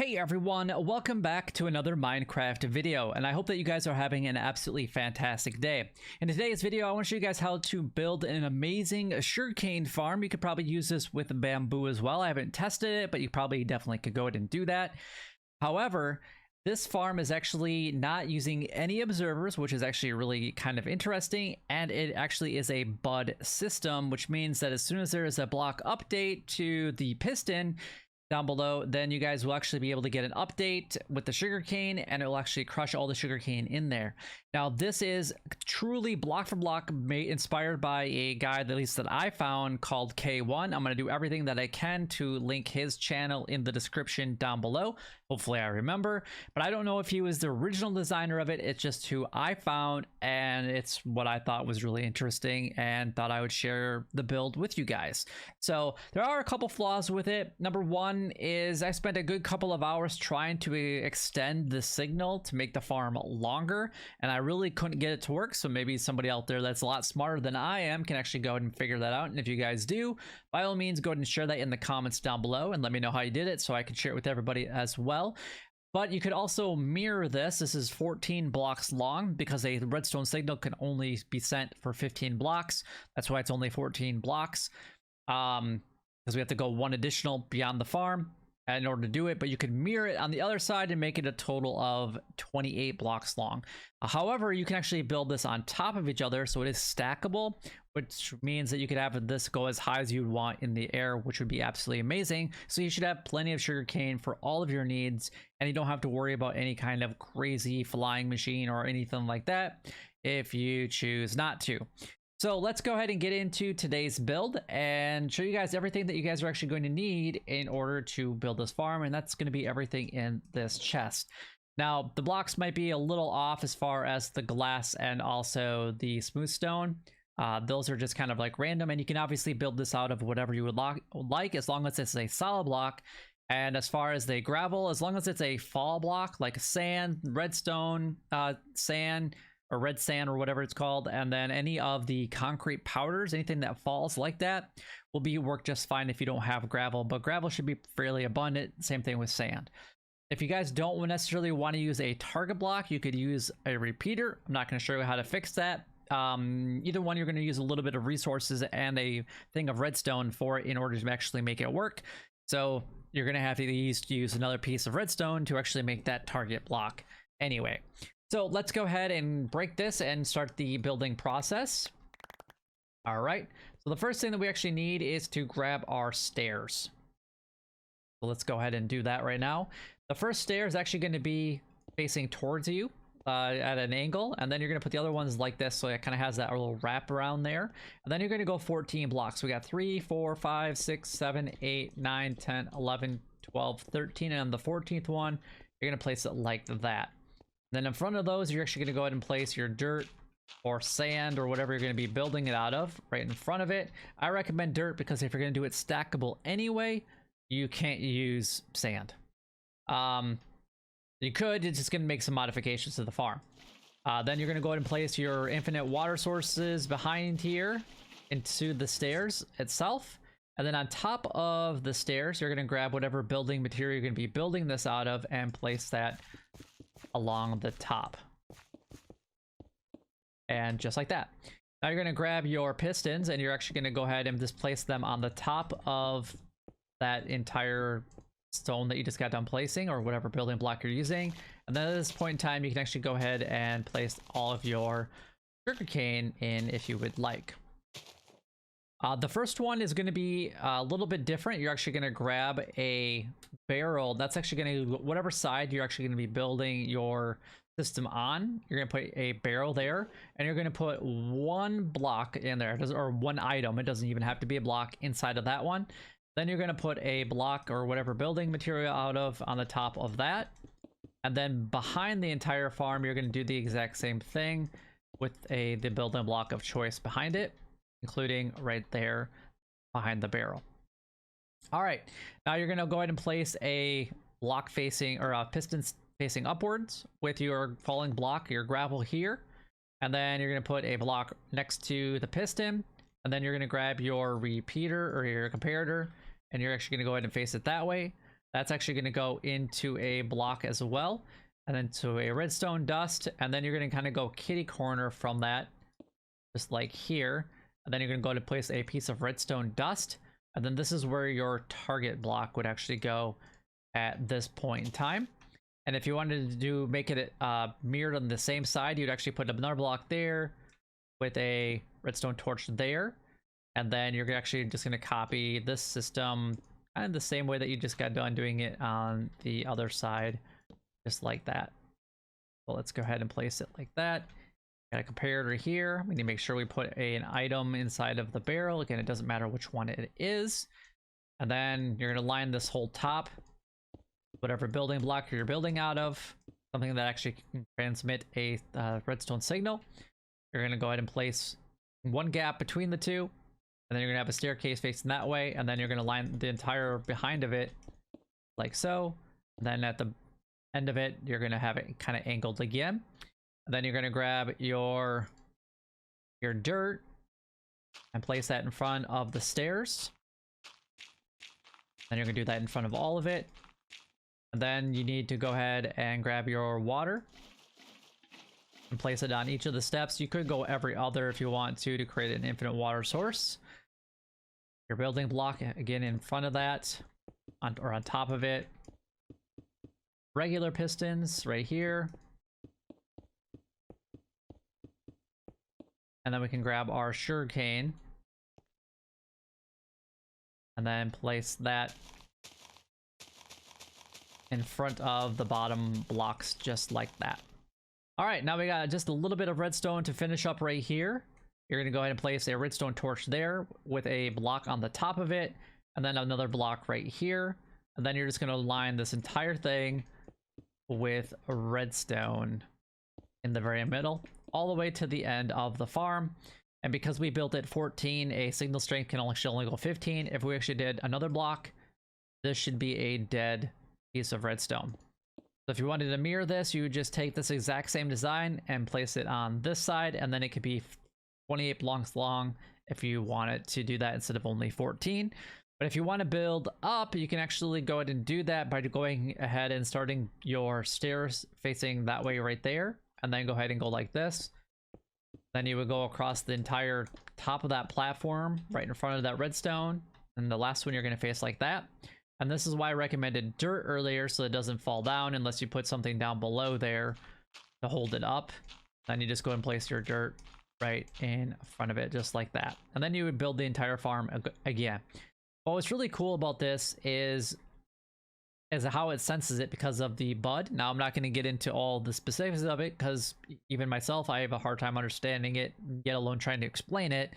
Hey everyone, welcome back to another Minecraft video, and I hope that you guys are having an absolutely fantastic day. In today's video, I want to show you guys how to build an amazing sugarcane farm. You could probably use this with bamboo as well. I haven't tested it, but you probably definitely could go ahead and do that. However, this farm is actually not using any observers, which is actually really kind of interesting, and it actually is a bud system, which means that as soon as there is a block update to the piston down below, then you guys will actually be able to get an update with the sugarcane, and it will actually crush all the sugarcane in there. Now, this is truly block for block inspired by a guy, at least that I found, called K1. I'm going to do everything that I can to link his channel in the description down below. Hopefully I remember, but I don't know if he was the original designer of it. It's just who I found, and it's what I thought was really interesting and thought I would share the build with you guys. So there are a couple flaws with it. Number one is I spent a good couple of hours trying to extend the signal to make the farm longer, and I really couldn't get it to work. So maybe somebody out there that's a lot smarter than I am can actually go ahead and figure that out. And if you guys do, by all means, go ahead and share that in the comments down below and let me know how you did it so I can share it with everybody as well. But you could also mirror this. This is 14 blocks long because a redstone signal can only be sent for 15 blocks. That's why it's only 14 blocks. Because we have to go one additional beyond the farm in order to do it, but you could mirror it on the other side and make it a total of 28 blocks long. However, you can actually build this on top of each other, so it is stackable, which means that you could have this go as high as you'd want in the air, which would be absolutely amazing. So you should have plenty of sugarcane for all of your needs, and you don't have to worry about any kind of crazy flying machine or anything like that if you choose not to. So let's go ahead and get into today's build and show you guys everything that you guys are actually going to need in order to build this farm, and that's going to be everything in this chest. Now, the blocks might be a little off as far as the glass and also the smooth stone. Those are just kind of like random, and you can obviously build this out of whatever you would like as long as it's a solid block. And as far as the gravel, as long as it's a fall block like sand, redstone, sand, or red sand, or whatever it's called, and then any of the concrete powders, anything that falls like that will work just fine if you don't have gravel, but gravel should be fairly abundant. Same thing with sand. If you guys don't necessarily want to use a target block, you could use a repeater. I'm not going to show you how to fix that. Either one, you're going to use a little bit of resources and a thing of redstone for it in order to actually make it work. So you're going to have to use another piece of redstone to actually make that target block anyway. So let's go ahead and break this and start the building process. All right, so the first thing that we actually need is to grab our stairs. So let's go ahead and do that right now. The first stair is actually going to be facing towards you at an angle, and then you're going to put the other ones like this, so it kind of has that little wrap around there. And then you're going to go 14 blocks. We got 3, 4, 5, 6, 7, 8, 9, 10, 11, 12, 13, and on the 14th one, you're going to place it like that. Then in front of those, you're actually going to go ahead and place your dirt or sand or whatever you're going to be building it out of right in front of it. I recommend dirt because if you're going to do it stackable anyway, you can't use sand. You could, it's just going to make some modifications to the farm. Then you're going to go ahead and place your infinite water sources behind here into the stairs itself. And then on top of the stairs, you're going to grab whatever building material you're going to be building this out of and place that along the top. And just like that. Now you're going to grab your pistons and you're actually going to go ahead and just place them on the top of that entire stone that you just got done placing, or whatever building block you're using. And then at this point in time, you can actually go ahead and place all of your sugarcane in if you would like. The first one is going to be a little bit different. You're actually going to grab a barrel. That's actually going to, whatever side you're actually going to be building your system on, you're going to put a barrel there, and you're going to put one block in there, or one item. It doesn't even have to be a block inside of that one. Then you're going to put a block or whatever building material out of on the top of that. And then behind the entire farm, you're going to do the exact same thing with the building block of choice behind it, including right there behind the barrel. All right, now you're going to go ahead and place a block facing, or a piston facing upwards with your falling block, your gravel here. And then you're going to put a block next to the piston. And then you're going to grab your repeater or your comparator, and you're actually going to go ahead and face it that way. That's actually going to go into a block as well, and then to a redstone dust, and then you're going to kind of go kitty corner from that, just like here, and then you're going to go to place a piece of redstone dust, and then this is where your target block would actually go at this point in time. And if you wanted to make it mirrored on the same side, you'd actually put another block there with a redstone torch there. And then you're actually just going to copy this system kind of the same way that you just got done doing it on the other side, just like that. Well, let's go ahead and place it like that. Got a comparator here. We need to make sure we put an item inside of the barrel. Again, it doesn't matter which one it is. And then you're going to line this whole top, whatever building block you're building out of, something that actually can transmit a redstone signal. You're going to go ahead and place one gap between the two, and then you're going to have a staircase facing that way, and then you're going to line the entire behind of it like so. And then at the end of it, you're going to have it kind of angled again. And then you're going to grab your dirt and place that in front of the stairs. Then you're going to do that in front of all of it. And then you need to go ahead and grab your water and place it on each of the steps. You could go every other if you want to create an infinite water source. Your building block again in front of that, or on top of it. Regular pistons right here. And then we can grab our sugarcane and then place that in front of the bottom blocks, just like that. All right, now we got just a little bit of redstone to finish up right here. You're going to go ahead and place a redstone torch there with a block on the top of it, and then another block right here. And then you're just going to line this entire thing with redstone in the very middle, all the way to the end of the farm. And because we built it 14, a signal strength can actually only go 15. If we actually did another block, this should be a dead piece of redstone. So if you wanted to mirror this, you would just take this exact same design and place it on this side, and then it could be 28 blocks long if you want it to do that instead of only 14. But if you want to build up, you can actually go ahead and do that by going ahead and starting your stairs facing that way right there, and then go ahead and go like this. Then you would go across the entire top of that platform right in front of that redstone, and the last one you're going to face like that. And this is why I recommended dirt earlier, so it doesn't fall down unless you put something down below there to hold it up. Then you just go and place your dirt right in front of it, just like that. And then you would build the entire farm again. But what's really cool about this is how it senses it because of the bud. Now, I'm not going to get into all the specifics of it because even myself, I have a hard time understanding it, yet alone trying to explain it.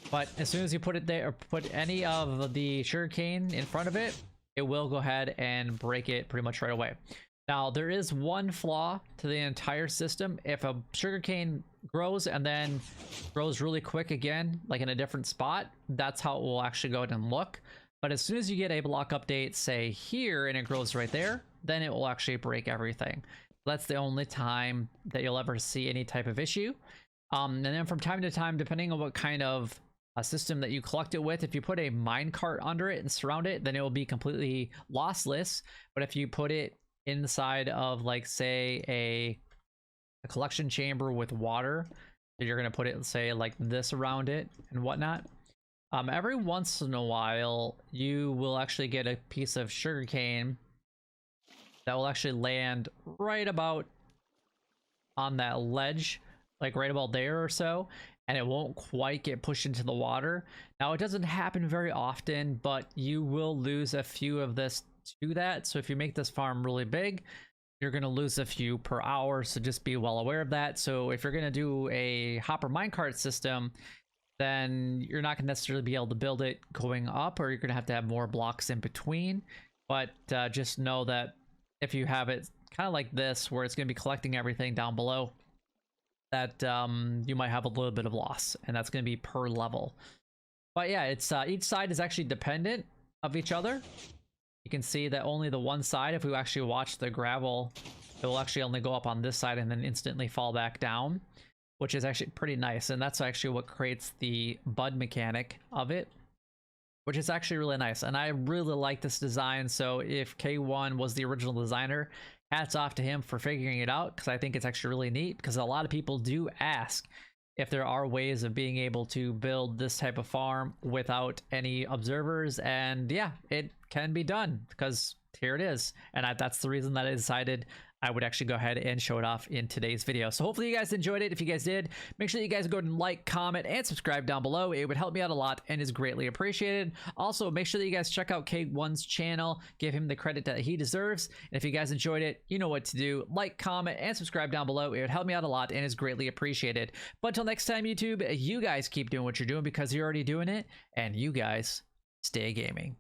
But as soon as you put it there, or put any of the sugarcane in front of it, it will go ahead and break it pretty much right away. Now, there is one flaw to the entire system. If a sugarcane grows and then grows really quick again, like in a different spot, that's how it will actually go ahead and look. But as soon as you get a block update, say here, and it grows right there, then it will actually break everything. That's the only time that you'll ever see any type of issue. And then from time to time, depending on what kind of a system that you collect it with, if you put a minecart under it and surround it, then it will be completely lossless. But if you put it inside of, like, say a collection chamber with water, you're going to put it, say, like this around it and whatnot, every once in a while you will actually get a piece of sugarcane that will actually land right about on that ledge, like right about there or so, and it won't quite get pushed into the water. Now, it doesn't happen very often, but you will lose a few of this to that. So if you make this farm really big, you're going to lose a few per hour, so just be well aware of that. So if you're going to do a hopper minecart system, then you're not going to necessarily be able to build it going up, or you're going to have more blocks in between. But just know that if you have it kind of like this, where it's going to be collecting everything down below, that you might have a little bit of loss, and that's going to be per level. But yeah, it's each side is actually dependent of each other. You can see that only the one side, if we actually watch the gravel, it will actually only go up on this side and then instantly fall back down, which is actually pretty nice. And that's actually what creates the bud mechanic of it, which is actually really nice. And I really like this design. So if K1 was the original designer, hats off to him for figuring it out, because I think it's actually really neat, because a lot of people do ask if there are ways of being able to build this type of farm without any observers. And yeah, it can be done, because here it is. And that's the reason that I decided I would actually go ahead and show it off in today's video. So hopefully you guys enjoyed it. If you guys did, make sure you guys go ahead and like, comment, and subscribe down below. It would help me out a lot and is greatly appreciated. Also, make sure that you guys check out K1's channel. Give him the credit that he deserves. And if you guys enjoyed it, you know what to do. Like, comment, and subscribe down below. It would help me out a lot and is greatly appreciated. But until next time, YouTube, you guys keep doing what you're doing, because you're already doing it. And you guys stay gaming.